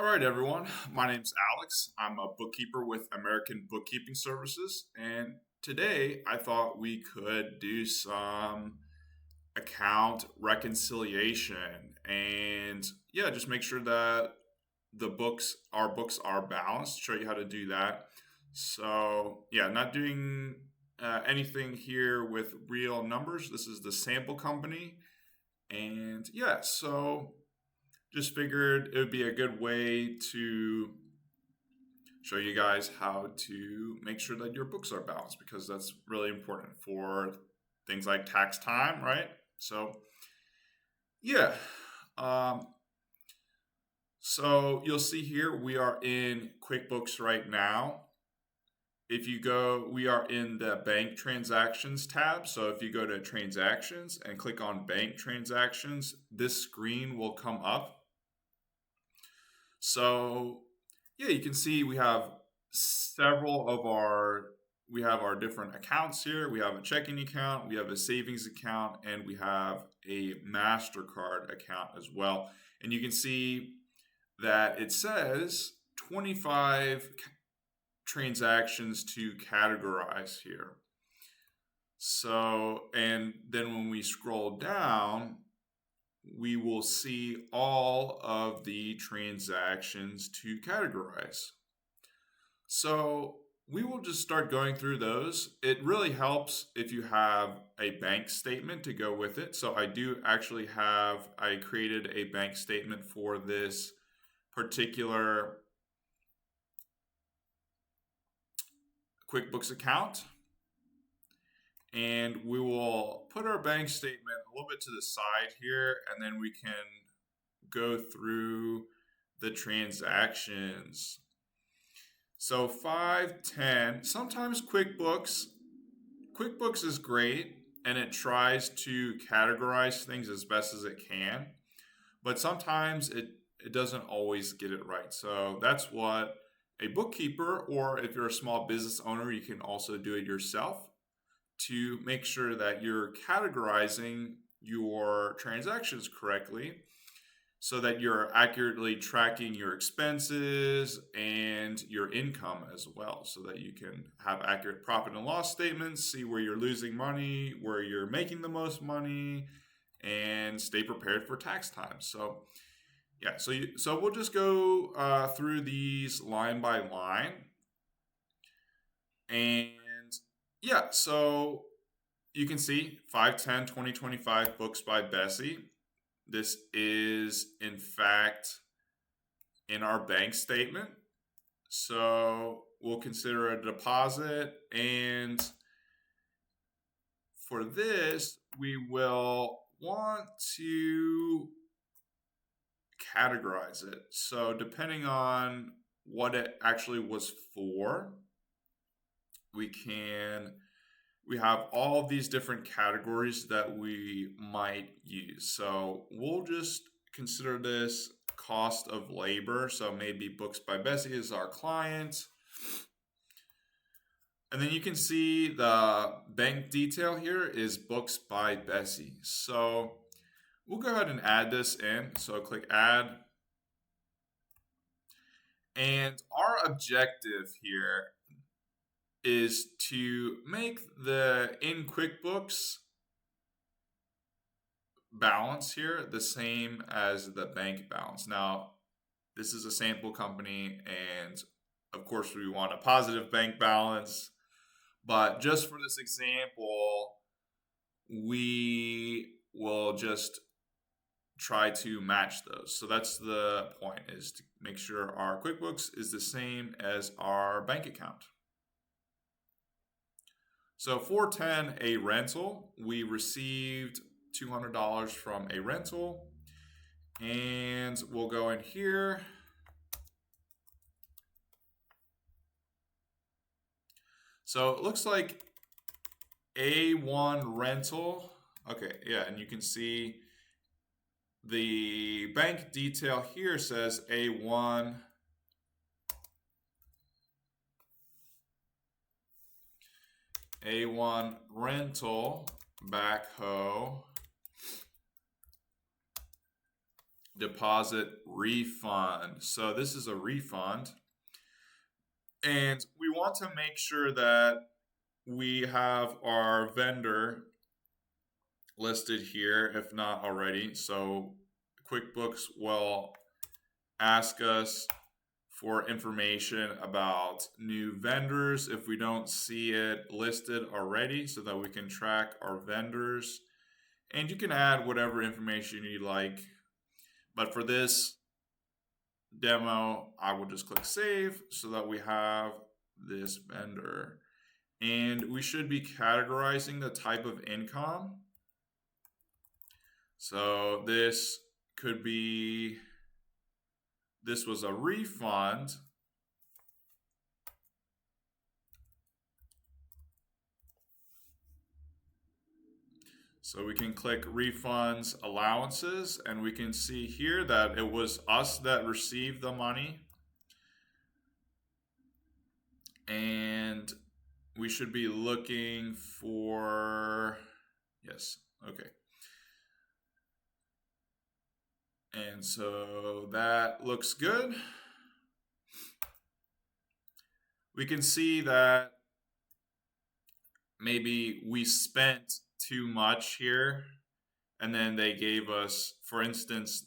All right, everyone. My name's Alex. I'm a bookkeeper with American Bookkeeping Services. And today I thought we could do some account reconciliation and yeah, just make sure that our books are balanced, show you how to do that. So, yeah, not doing anything here with real numbers. This is the sample company. And yeah, so just figured it would be a good way to show you guys how to make sure that your books are balanced because that's really important for things like tax time, right? So, yeah. Um, so you'll see here we are in QuickBooks right now. If you go, we are in the bank transactions tab. So if you go to transactions and click on bank transactions, this screen will come up. So yeah, you can see we have several of we have our different accounts here. We have a checking account, we have a savings account, and we have a MasterCard account as well. And you can see that it says 25 transactions to categorize here. So, and then when we scroll down, we will see all of the transactions to categorize. So we will just start going through those. It really helps if you have a bank statement to go with it. So I do actually I created a bank statement for this particular QuickBooks account. And we will put our bank statement a little bit to the side here, and then we can go through the transactions. So 510, sometimes QuickBooks is great and it tries to categorize things as best as it can, but sometimes it doesn't always get it right. So that's what a bookkeeper, or if you're a small business owner, you can also do it yourself to make sure that you're categorizing your transactions correctly so that you're accurately tracking your expenses and your income as well, so that you can have accurate profit and loss statements, see where you're losing money, where you're making the most money, and stay prepared for tax time. So yeah, so we'll just go through these line by line. And yeah, so you can see 5/10/2025 books by Bessie. This is in fact in our bank statement. So we'll consider a deposit, and for this we will want to categorize it. So depending on what it actually was for, we have all of these different categories that we might use. So we'll just consider this cost of labor. So maybe Books by Bessie is our client. And then you can see the bank detail here is Books by Bessie. So we'll go ahead and add this in. So click add. And our objective here is to make the in QuickBooks balance here the same as the bank balance. Now, this is a sample company, and of course we want a positive bank balance, but just for this example, we will just try to match those. So that's the point, is to make sure our QuickBooks is the same as our bank account. So 410, a rental, we received $200 from a rental, and we'll go in here. So it looks like A1 rental. Okay, yeah, and you can see the bank detail here says A1 rental backhoe deposit refund. So this is a refund. And we want to make sure that we have our vendor listed here, if not already. So QuickBooks will ask us for information about new vendors if we don't see it listed already, so that we can track our vendors. And you can add whatever information you like. But for this demo, I will just click save so that we have this vendor. And we should be categorizing the type of income. So this could be, this was a refund. So we can click refunds allowances, and we can see here that it was us that received the money. And we should be looking for, yes, okay. And so that looks good. We can see that maybe we spent too much here, and then they gave us, for instance,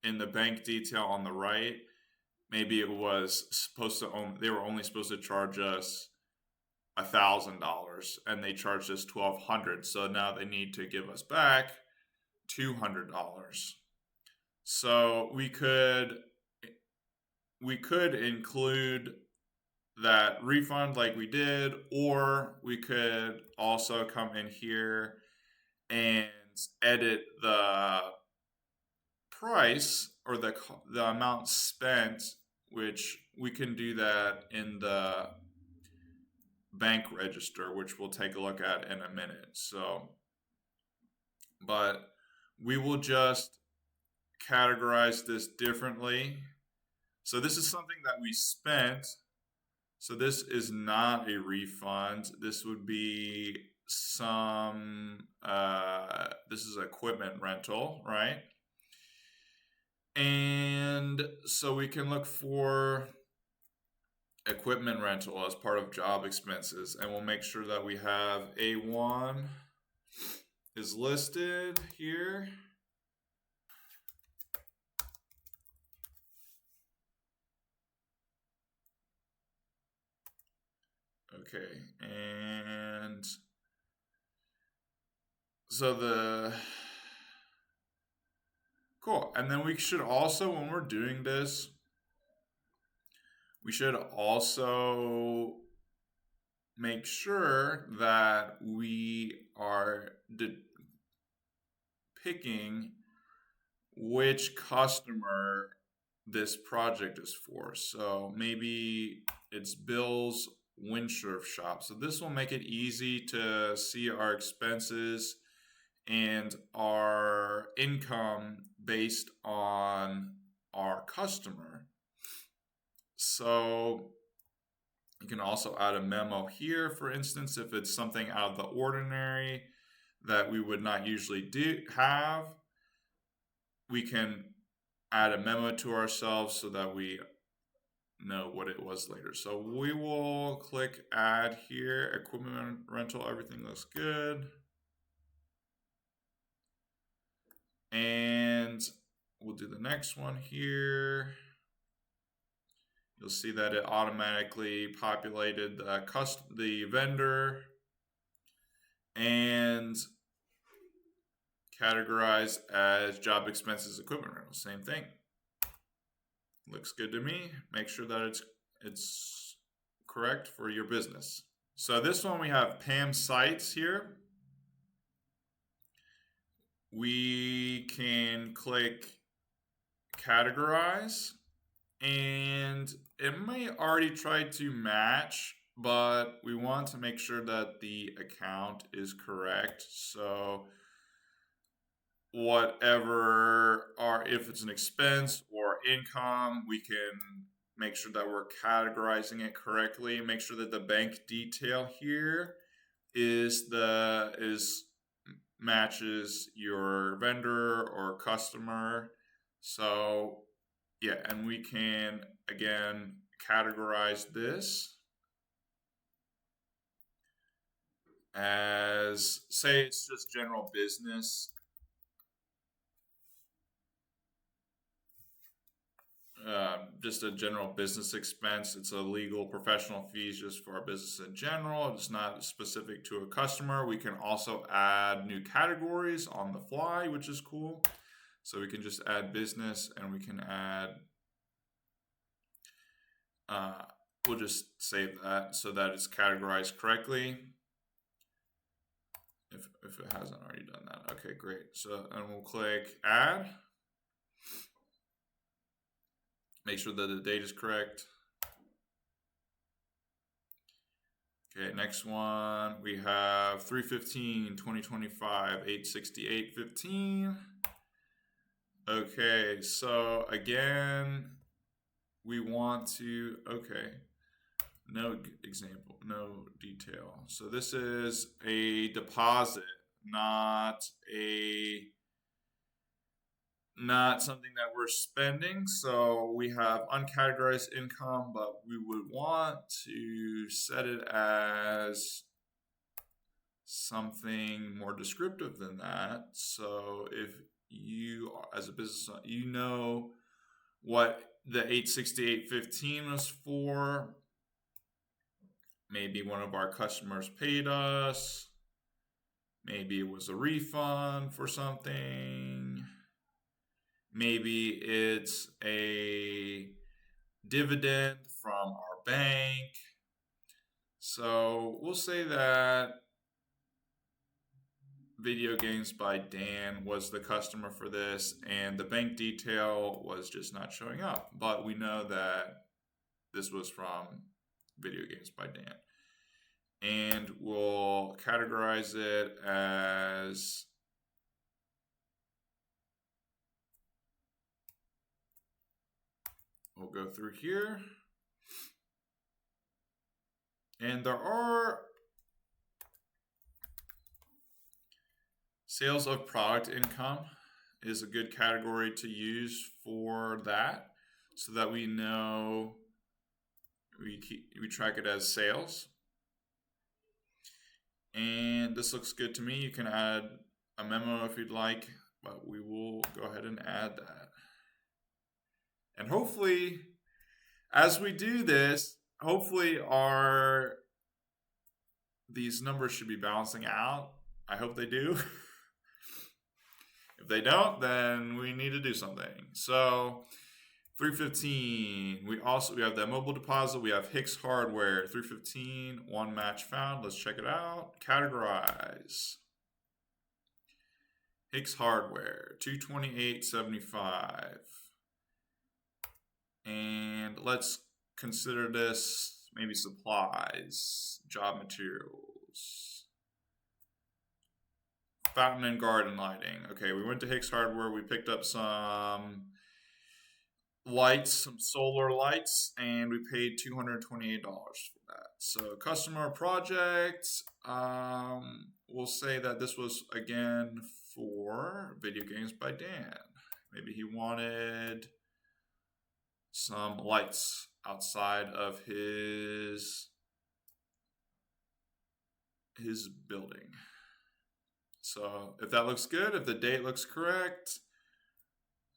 in the bank detail on the right, maybe it was supposed to they were only supposed to charge us $1,000, and they charged us $1,200. So now they need to give us back $200. So we could include that refund like we did, or we could also come in here and edit the price or the amount spent, which we can do that in the bank register, which we'll take a look at in a minute. So, but we will just categorize this differently. So this is something that we spent. So this is not a refund. This would be some, this is equipment rental, right? And so we can look for equipment rental as part of job expenses, and we'll make sure that we have A1 is listed here. Okay, and so cool. And then we should also, when we're doing this, we should also make sure that we are picking which customer this project is for. So maybe it's Bill's Windsurf Shop. So this will make it easy to see our expenses and our income based on our customer. So you can also add a memo here, for instance, if it's something out of the ordinary that we would not usually have, we can add a memo to ourselves so that we know what it was later. So we will click add here, equipment rental, everything looks good. And we'll do the next one here. You'll see that it automatically populated the vendor and categorized as job expenses equipment rental. Same thing. Looks good to me. Make sure that it's correct for your business. So this one we have Pam Sites here. We can click categorize, and it may already try to match, but we want to make sure that the account is correct. So whatever, or if it's an expense or income, we can make sure that we're categorizing it correctly. Make sure that the bank detail here matches your vendor or customer. So yeah, and we can again categorize this as, say it's just general business. Just a general business expense. It's a legal professional fees just for our business in general. It's not specific to a customer. We can also add new categories on the fly, which is cool. So we can just add business, and we can add, we'll just save that so that it's categorized correctly. If it hasn't already done that. Okay, great. So, and we'll click add. Make sure that the date is correct. Okay, next one, we have 3/15/2025, 8/68/15. Okay, so again, we want to, okay, no example, no detail. So this is a deposit, not something that we're spending. So we have uncategorized income, but we would want to set it as something more descriptive than that. So if you, as a business, you know what the 8/68/15 was for, maybe one of our customers paid us, maybe it was a refund for something, maybe it's a dividend from our bank. So we'll say that Video Games by Dan was the customer for this, and the bank detail was just not showing up. But we know that this was from Video Games by Dan. And we'll categorize it as we'll go through here. And there are sales of product income is a good category to use for that, so that we know we track it as sales. And this looks good to me. You can add a memo if you'd like, but we will go ahead and add that. And hopefully, as we do this, hopefully these numbers should be balancing out. I hope they do. If they don't, then we need to do something. So 3/15, we have that mobile deposit. We have Hicks Hardware, 3/15, one match found. Let's check it out. Categorize. Hicks Hardware, 228.75. And let's consider this maybe supplies, job materials, fountain and garden lighting. Okay, we went to Hicks Hardware. We picked up some lights, some solar lights, and we paid $228 for that. So customer project, we'll say that this was again for Video Games by Dan. Maybe he wanted some lights outside of his building. So if that looks good, if the date looks correct,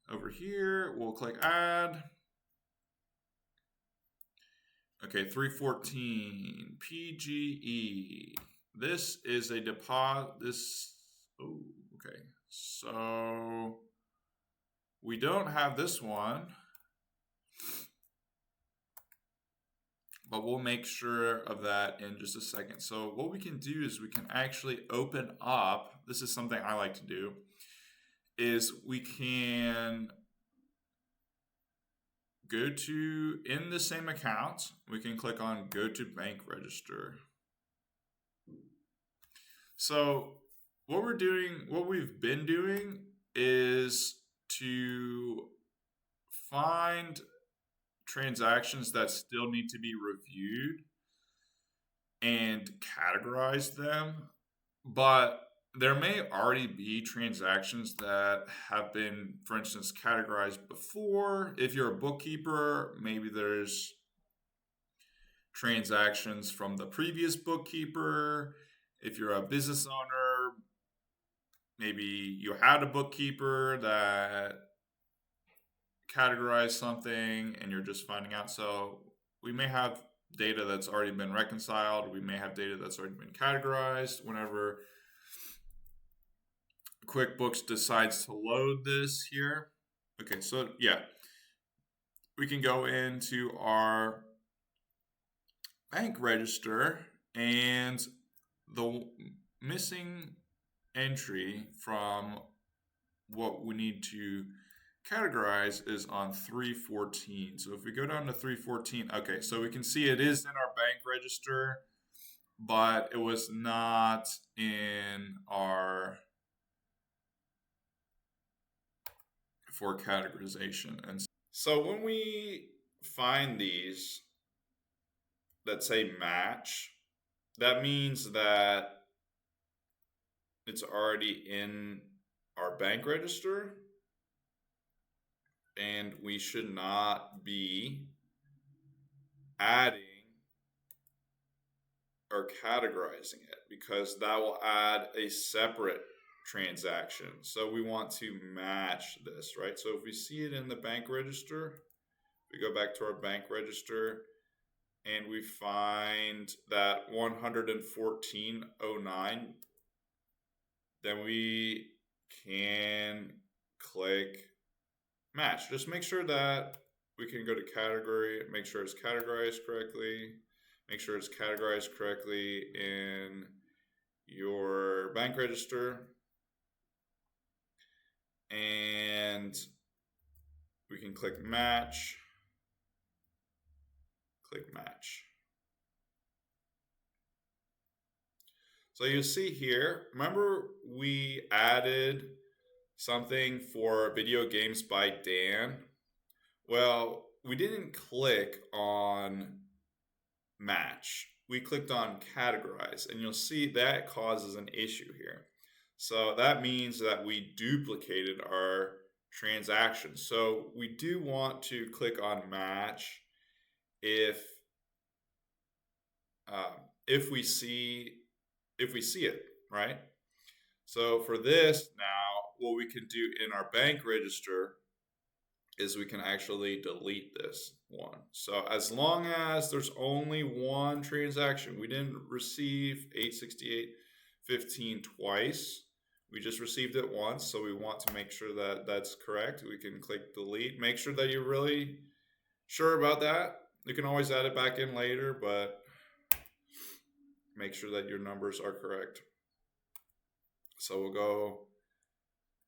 over here, we'll click add. Okay, 3/14, PGE. This is a deposit. Oh, okay. So we don't have this one, but we'll make sure of that in just a second. So what we can do is we can actually open up, this is something I like to do, is we can go to, in the same account, we can click on go to bank register. So what we've been doing is to find transactions that still need to be reviewed and categorize them. But there may already be transactions that have been, for instance, categorized before. If you're a bookkeeper, maybe there's transactions from the previous bookkeeper. If you're a business owner, maybe you had a bookkeeper that categorized something and you're just finding out. So we may have data that's already been reconciled. We may have data that's already been categorized. Whenever QuickBooks decides to load this here. Okay, so yeah, we can go into our bank register, and the missing entry from what we need to categorize is on 314. So if we go down to 314, okay, so we can see it is in our bank register, but it was not in our for categorization. And so when we find these that say match, that means that it's already in our bank register and we should not be adding or categorizing it because that will add a separate transaction. So we want to match this, right? So if we see it in the bank register, we go back to our bank register and we find that 114.09, then we can click match. Just make sure that we can go to category, make sure it's categorized correctly, make sure it's categorized correctly in your bank register, and we can click match, click match. So you see here, remember we added something for Video Games by Dan? Well, we didn't click on match. We clicked on categorize, and you'll see that causes an issue here. So that means that we duplicated our transaction. So we do want to click on match if we see it, right? So for this now, what we can do in our bank register is we can actually delete this one. So as long as there's only one transaction, we didn't receive 868.15 twice. We just received it once, so we want to make sure that that's correct. We can click delete. Make sure that you're really sure about that. You can always add it back in later, but make sure that your numbers are correct. So we'll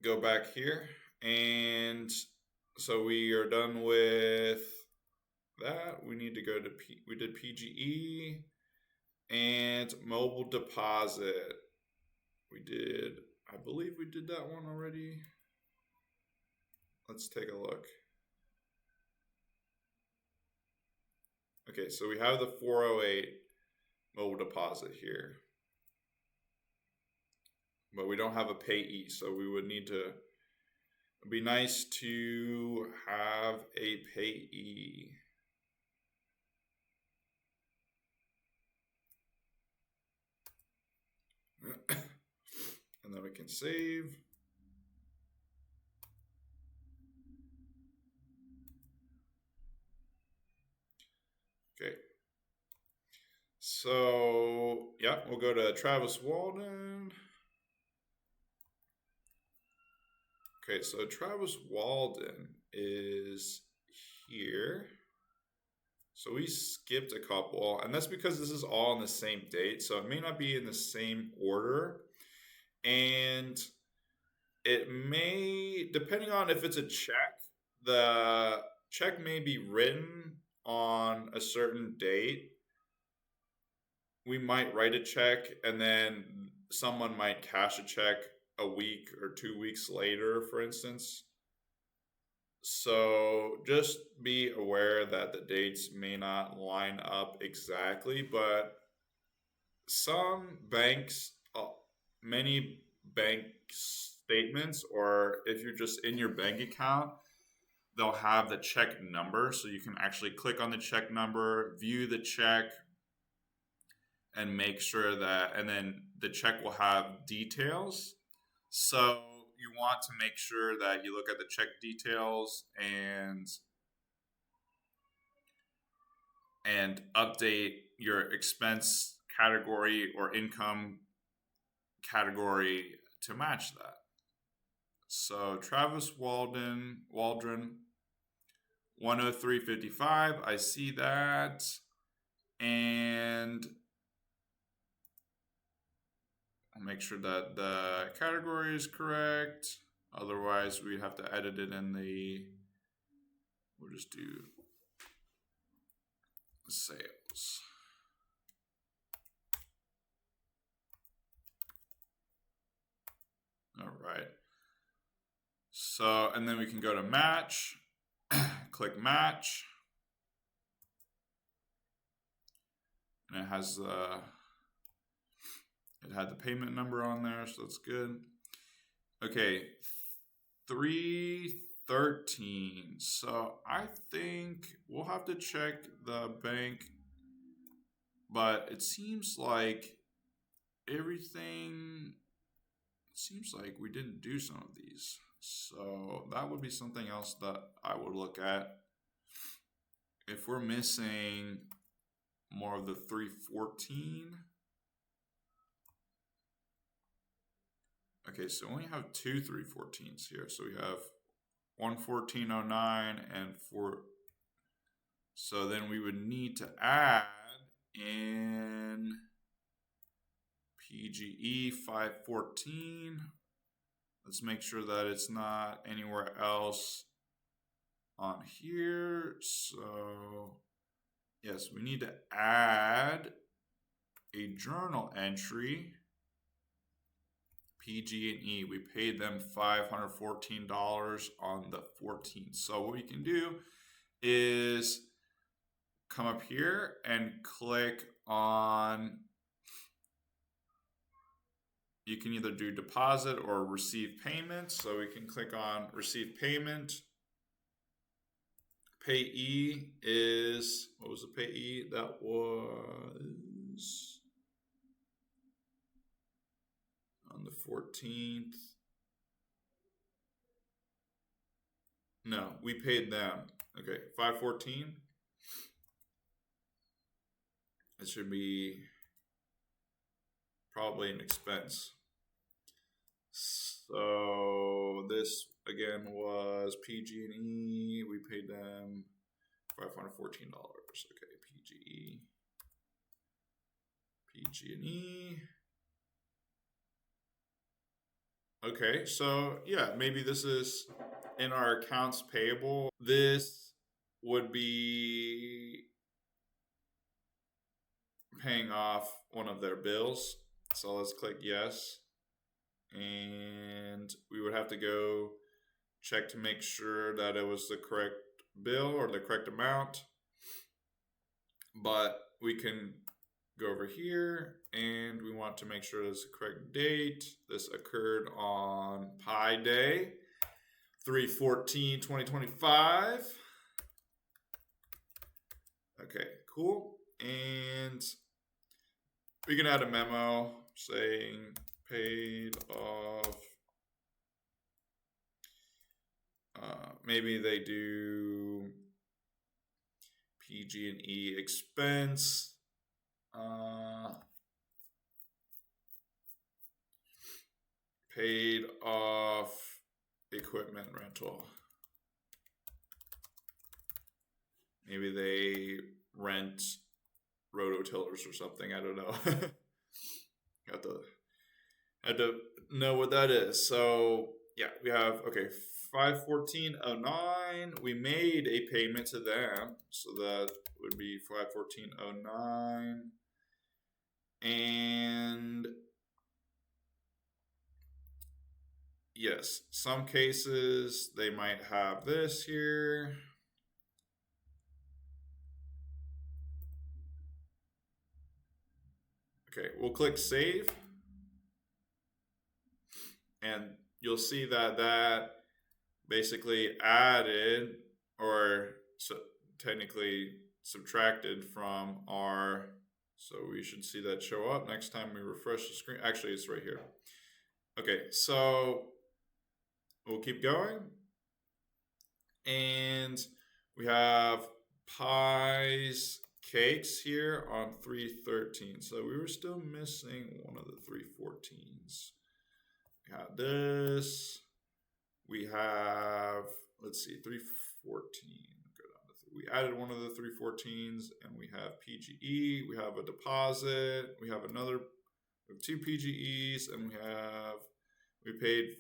go back here, and so we are done with that. We need to go to we did PGE and mobile deposit. We did, I believe we did that one already. Let's take a look. Okay, so we have the 408 mobile deposit here, but we don't have a payee, so we would need to, it'd be nice to have a payee. And then we can save. Okay. So, yeah, we'll go to Travis Walden. Okay, so Travis Walden is here. So we skipped a couple, and that's because this is all on the same date, so it may not be in the same order. And it may, depending on if it's a check, the check may be written on a certain date. We might write a check and then someone might cash a check a week or 2 weeks later, for instance. So just be aware that the dates may not line up exactly, but some banks, many bank statements, or if you're just in your bank account, they'll have the check number, so you can actually click on the check number, view the check, and make sure that, and then the check will have details. So you want to make sure that you look at the check details and update your expense category or income category to match that. So Travis Waldron, 103.55, I see that. And I'll make sure that the category is correct. Otherwise, we have to edit it in we'll just do sales. All right. So, and then we can go to match, click match. And it has it had the payment number on there, so that's good. Okay, 313. So I think we'll have to check the bank, but it seems like we didn't do some of these. So that would be something else that I would look at. If we're missing more of the 314. Okay, so we only have two 314s here. So we have 114.09 and 4. So then we would need to add in PGE 514. Let's make sure that it's not anywhere else on here. So yes, we need to add a journal entry. PG&E, we paid them $514 on the 14th. So what we can do is come up here and click on, you can either do deposit or receive payment. So we can click on receive payment. Payee is, what was the payee? That was on the 14th. No, we paid them. Okay, 514. It should be probably an expense. So this again was PG&E. We paid them $514. Okay, PG&E. Okay, so yeah, maybe this is in our accounts payable. This would be paying off one of their bills. So let's click yes. And we would have to go check to make sure that it was the correct bill or the correct amount. But we can go over here and we want to make sure it's the correct date. This occurred on Pi Day, 3/14/2025. Okay, cool. And we can add a memo saying paid off. Maybe they do PG&E expense. Paid off equipment rental. Maybe they rent rototillers or something. I don't know. Had to know what that is. So yeah, we have, okay, 514.09. We made a payment to them, so that would be 514.09. And yes, some cases they might have this here. Okay, we'll click save. And you'll see that that basically added, or so technically subtracted from our, so we should see that show up next time we refresh the screen. Actually, it's right here. Okay, so we'll keep going. And we have pies, cakes here on 313. So we were still missing one of the 314s. We had this. We have, let's see, 314. Go down to we added one of the 314s, and we have PGE. We have a deposit. We have another. We have two PGEs, and we paid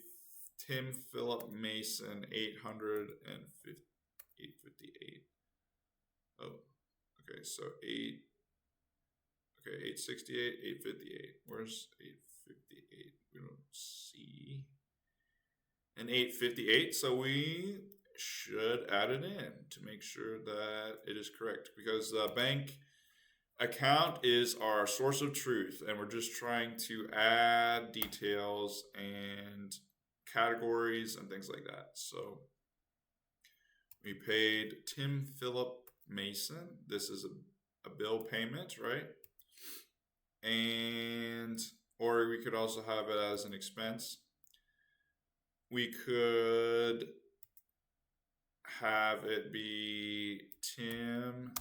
Tim Philip Mason 858. Oh, okay, so 868, 858. Where's 858? We don't see an 858, so we should add it in to make sure that it is correct, because the bank account is our source of truth, and we're just trying to add details and categories and things like that. So we paid Tim Philip Mason. This is a bill payment, right? And or we could also have it as an expense. We could have it be Tim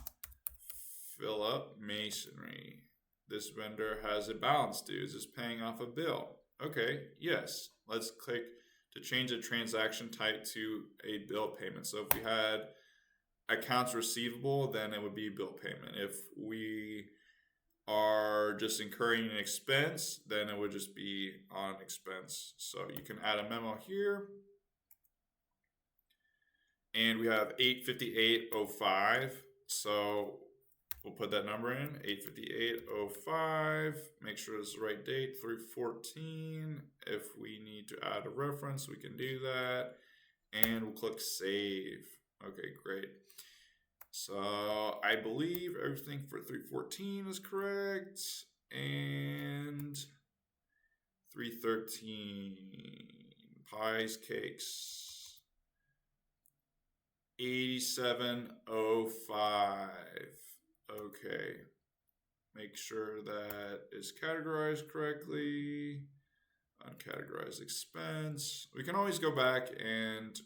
Philip Masonry. This vendor has a balance due. Is this paying off a bill? Okay, yes. Let's click to change the transaction type to a bill payment. So if we had accounts receivable, then it would be bill payment. If we are just incurring an expense, then it would just be on expense. So you can add a memo here. And we have 858.05. So we'll put that number in, 858.05. Make sure it's the right date, 314. If we need to add a reference, we can do that. And we'll click save. Okay, great. So I believe everything for 314 is correct. And 313, pies, cakes, 87.05. Okay. Make sure that is categorized correctly. Uncategorized expense. We can always go back and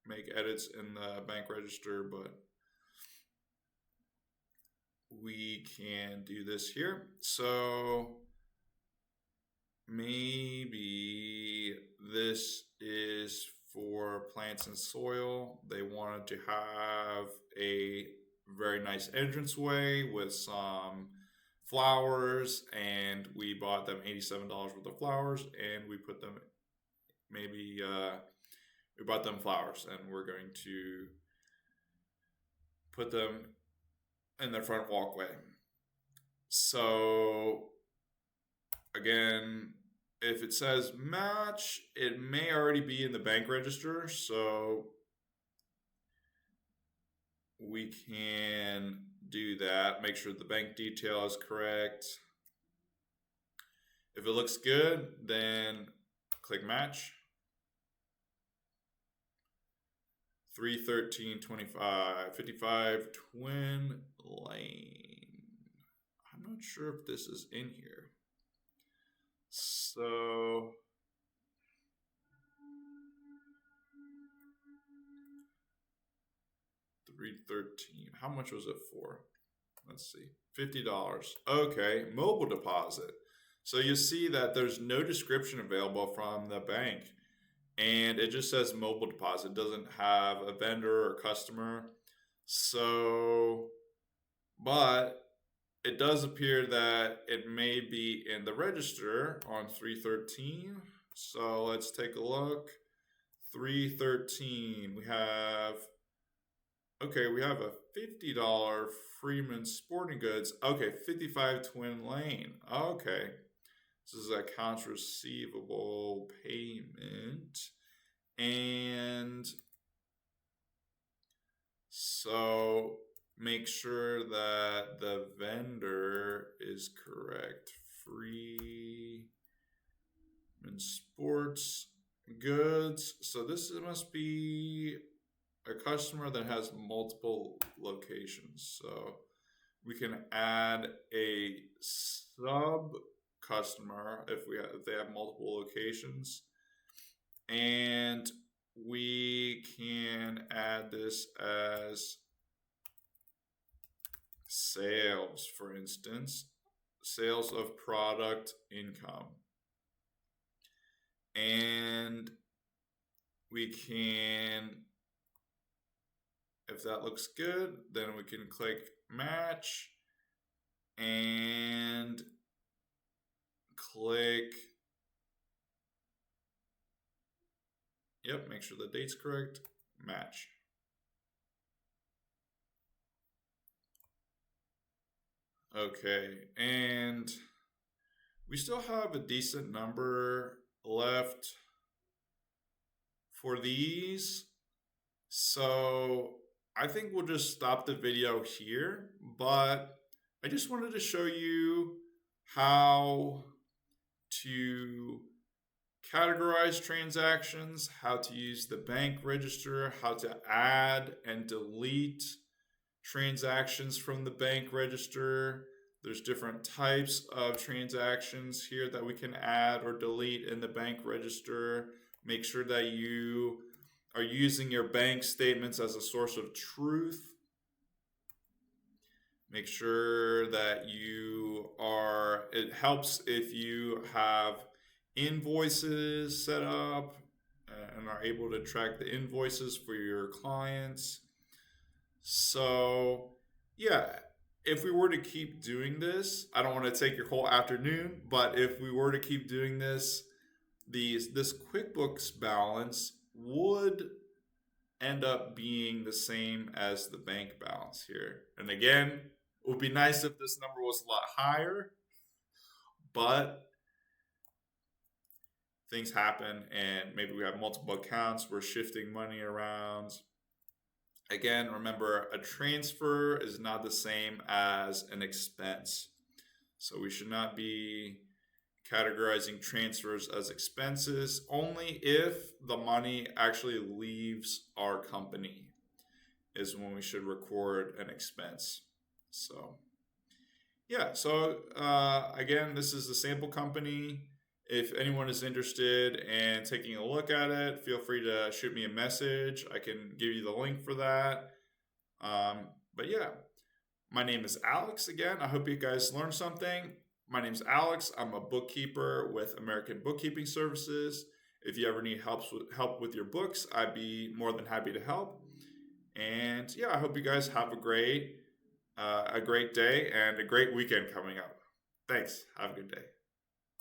make edits in the bank register, but we can do this here. So maybe this is for plants and soil. They wanted to have a very nice entranceway with some flowers, and we bought them $87 worth of flowers, and we put them we bought them flowers, and we're going to put them in the front walkway. So again, if it says match, it may already be in the bank register, so we can do that. Make sure the bank detail is correct. If it looks good, then click match. 313.25, 55 Twin Lane. I'm not sure if this is in here. So $313. How much was it for? Let's see. $50. Okay, mobile deposit. So you see that there's no description available from the bank, and it just says mobile deposit. It doesn't have a vendor or customer. So, but it does appear that it may be in the register on 313. So let's take a look. 313. We have a $50 Freeman Sporting Goods. Okay, 55 Twin Lane. Okay. This is accounts receivable payment. And so make sure that the vendor is correct. Free In sports goods. So this must be a customer that has multiple locations. So we can add a sub customer if they have multiple locations, and we can add this as sales, for instance, sales of product income. And we can, if that looks good, then we can click match and click, yep, make sure the date's correct, match. Okay, and we still have a decent number left for these. So I think we'll just stop the video here, but I just wanted to show you how to categorize transactions, how to use the bank register, how to add and delete transactions from the bank register. There's different types of transactions here that we can add or delete in the bank register. Make sure that you are using your bank statements as a source of truth. Make sure that it helps if you have invoices set up and are able to track the invoices for your clients. So, yeah, if we were to keep doing this, I don't want to take your whole afternoon, but if we were to keep doing this, this QuickBooks balance would end up being the same as the bank balance here. And again, it would be nice if this number was a lot higher, but things happen and maybe we have multiple accounts, we're shifting money around. Again, remember, a transfer is not the same as an expense. So we should not be categorizing transfers as expenses, only if the money actually leaves our company is when we should record an expense. So yeah, so again, this is the sample company. If anyone is interested in taking a look at it, feel free to shoot me a message. I can give you the link for that. But yeah, my name is Alex again. I hope you guys learned something. My name's Alex. I'm a bookkeeper with American Bookkeeping Services. If you ever need help with your books, I'd be more than happy to help. And yeah, I hope you guys have a great day and a great weekend coming up. Thanks. Have a good day.